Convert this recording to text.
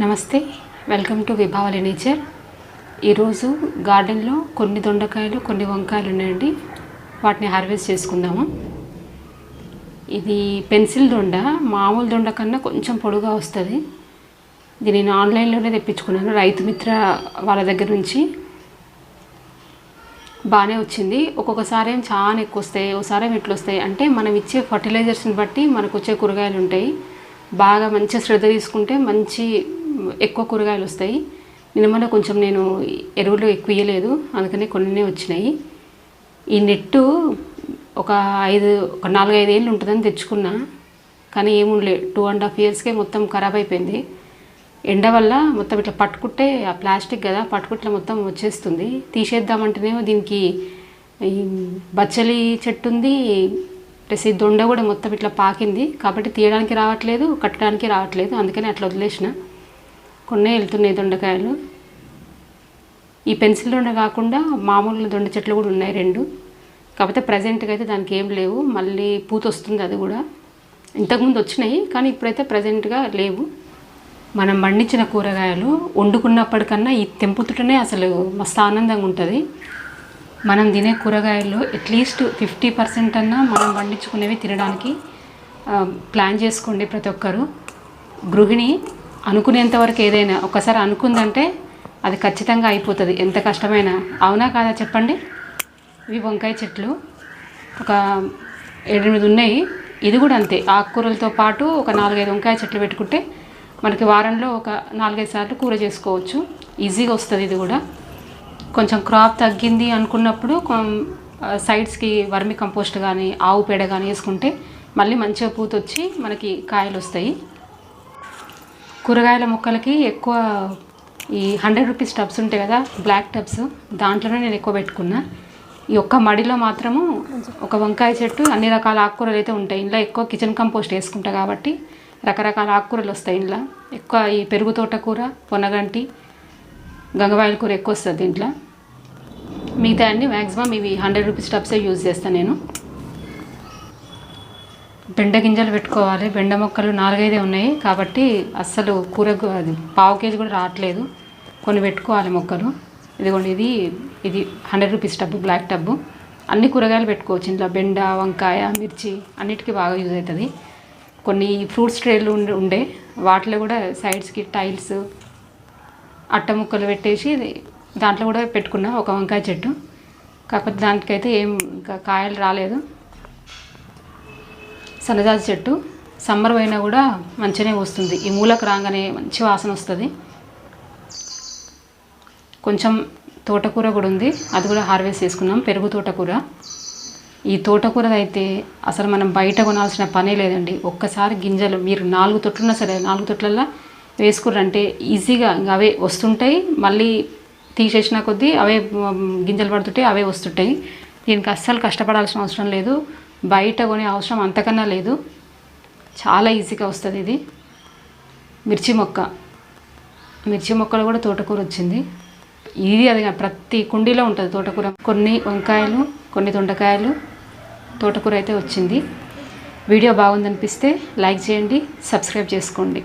నమస్తే, welcome to విభావళి nature. ఈరోజు గార్డెన్లో కొన్ని దొండకాయలు కొన్ని వంకాయలు ఉన్నాయండి. వాటిని హార్వెస్ట్ చేసుకుందాము. ఇది పెన్సిల్ దొండ, మామూలు దొండ కన్నా కొంచెం పొడుగా వస్తుంది. ఇది నేను ఆన్లైన్లోనే తెప్పించుకున్నాను, రైతు మిత్ర వాళ్ళ దగ్గర నుంచి. బాగానే వచ్చింది. ఒక్కొక్కసారి ఏం చాలా ఎక్కువ వస్తాయి, ఒకసారి ఏమి ఇట్లా వస్తాయి. అంటే మనం ఇచ్చే ఫర్టిలైజర్స్ని బట్టి మనకు వచ్చే కూరగాయలు ఉంటాయి. బాగా మంచిగా శ్రద్ధ తీసుకుంటే మంచి ఎక్కువ కూరగాయలు వస్తాయి. నిన్న కొంచెం నేను ఎరువులు ఎక్కువ ఇయ్యలేదు, అందుకని కొన్ని వచ్చినాయి. ఈ నెట్టు ఒక 4-5 ఏళ్ళు ఉంటుందని తెచ్చుకున్నా, కానీ ఏముండలే. 2.5 ఇయర్స్కే మొత్తం ఖరాబ్ అయిపోయింది. ఎండ వల్ల మొత్తం ఇట్లా పట్టుకుంటే, ఆ ప్లాస్టిక్ కదా, పట్టుకుంటే మొత్తం వచ్చేస్తుంది. తీసేద్దామంటేనేమో దీనికి ఈ బచ్చలి చెట్టు ఉంది, ప్లస్ ఈ దొండ కూడా మొత్తం ఇట్లా పాకింది. కాబట్టి తీయడానికి రావట్లేదు, కట్టడానికి రావట్లేదు. అందుకని అట్లా వదిలేసిన. కొన్ని వెళ్తున్నాయి దొండకాయలు. ఈ పెన్సిల్ దొండ కాకుండా మామూలు దొండ చెట్లు కూడా ఉన్నాయి 2. కాకపోతే ప్రజెంట్గా అయితే దానికి ఏం లేవు. మళ్ళీ పూత వస్తుంది, అది కూడా. ఇంతకుముందు వచ్చినాయి, కానీ ఇప్పుడైతే ప్రజెంట్గా లేవు. మనం పండించిన కూరగాయలు వండుకున్నప్పటికన్నా ఈ తెంపుతుంటేనే అసలు మస్తు ఆనందంగా ఉంటుంది. మనం తినే కూరగాయల్లో అట్లీస్ట్ 50% అన్నా మనం పండించుకునేవి తినడానికి ప్లాన్ చేసుకోండి ప్రతి ఒక్కరు. గృహిణి అనుకునేంతవరకు ఏదైనా ఒకసారి అనుకుందంటే అది ఖచ్చితంగా అయిపోతుంది, ఎంత కష్టమైనా. అవునా కాదా చెప్పండి? ఇవి వంకాయ చెట్లు ఒక 7-8 ఉన్నాయి. ఇది కూడా అంతే. ఆకుకూరలతో పాటు ఒక 4-5 వంకాయ చెట్లు పెట్టుకుంటే మనకి వారంలో ఒక 4-5 సార్లు కూర చేసుకోవచ్చు. ఈజీగా వస్తుంది. ఇది కూడా కొంచెం క్రాప్ తగ్గింది అనుకున్నప్పుడు సైడ్స్కి వర్మి కంపోస్ట్ కానీ ఆవు పేడ కానీ వేసుకుంటే మళ్ళీ మంచిగా పూత వచ్చి మనకి కాయలు వస్తాయి. కూరగాయల మొక్కలకి ఎక్కువ ఈ 100 రూపీస్ టబ్స్ ఉంటాయి కదా, బ్లాక్ టబ్స్, దాంట్లోనే నేను ఎక్కువ పెట్టుకున్నా. ఈ ఒక్క మడిలో మాత్రము ఒక వంకాయ చెట్టు, అన్ని రకాల ఆకుకూరలు అయితే ఉంటాయి. ఇంట్లో ఎక్కువ కిచెన్ కంపోస్ట్ వేసుకుంటా కాబట్టి రకరకాల ఆకుకూరలు వస్తాయి. ఇంట్లో ఎక్కువ ఈ పెరుగు తోటకూర, పొన్నగంటి, గంగవాయల కూర ఎక్కువ వస్తుంది దీంట్లో. మిగతా అన్ని మ్యాక్సిమం ఇవి 100 రూపీస్ టబ్సే యూజ్ చేస్తాను నేను. బెండ గింజలు పెట్టుకోవాలి. బెండ మొక్కలు 4-5 ఉన్నాయి కాబట్టి అస్సలు కూరకు అది 1/2 కేజీ కూడా రావట్లేదు. కొన్ని పెట్టుకోవాలి మొక్కలు. ఇదిగోండి, ఇది 100 రూపీస్ టబ్బు, బ్లాక్ టబ్బు. అన్ని కూరగాయలు పెట్టుకోవచ్చు ఇంట్లో. బెండ, వంకాయ, మిర్చి అన్నిటికీ బాగా యూజ్ అవుతుంది. కొన్ని ఫ్రూట్స్ ట్రేలు ఉండే వాటిలో కూడా సైడ్స్కి టైల్స్, అట్ట ముక్కలు పెట్టేసి దాంట్లో కూడా పెట్టుకున్నా ఒక వంకాయ చెట్టు. కాకపోతే దానికైతే ఏం ఇంకా కాయలు రాలేదు. సన్నజాజి చెట్టు సమ్మర్ అయినా కూడా మంచిగానే వస్తుంది. ఈ మూలకు రాగానే మంచి వాసన వస్తుంది. కొంచెం తోటకూర కూడా ఉంది, అది కూడా హార్వెస్ట్ చేసుకున్నాం. పెరుగు తోటకూర. ఈ తోటకూర అయితే అసలు మనం బయట కొనాల్సిన పనే లేదండి. ఒక్కసారి గింజలు మీరు 4 తొట్లున్నా సరే 4 తొట్లల్లో వేసుకుర్రంటే ఈజీగా అవే వస్తుంటాయి. మళ్ళీ తీసేసిన కొద్దీ అవే గింజలు పడుతుంటాయి, అవే వస్తుంటాయి. దీనికి అస్సలు కష్టపడాల్సిన అవసరం లేదు, బయట కొనే అవసరం అంతకన్నా లేదు. చాలా ఈజీగా వస్తుంది ఇది. మిర్చి మొక్కలు కూడా తోటకూర వచ్చింది. ఇది అది ప్రతి కుండీలో ఉంటుంది తోటకూర. కొన్ని వంకాయలు, కొన్ని దొండకాయలు, తోటకూర అయితే వచ్చింది. వీడియో బాగుందనిపిస్తే లైక్ చేయండి, సబ్స్క్రైబ్ చేసుకోండి.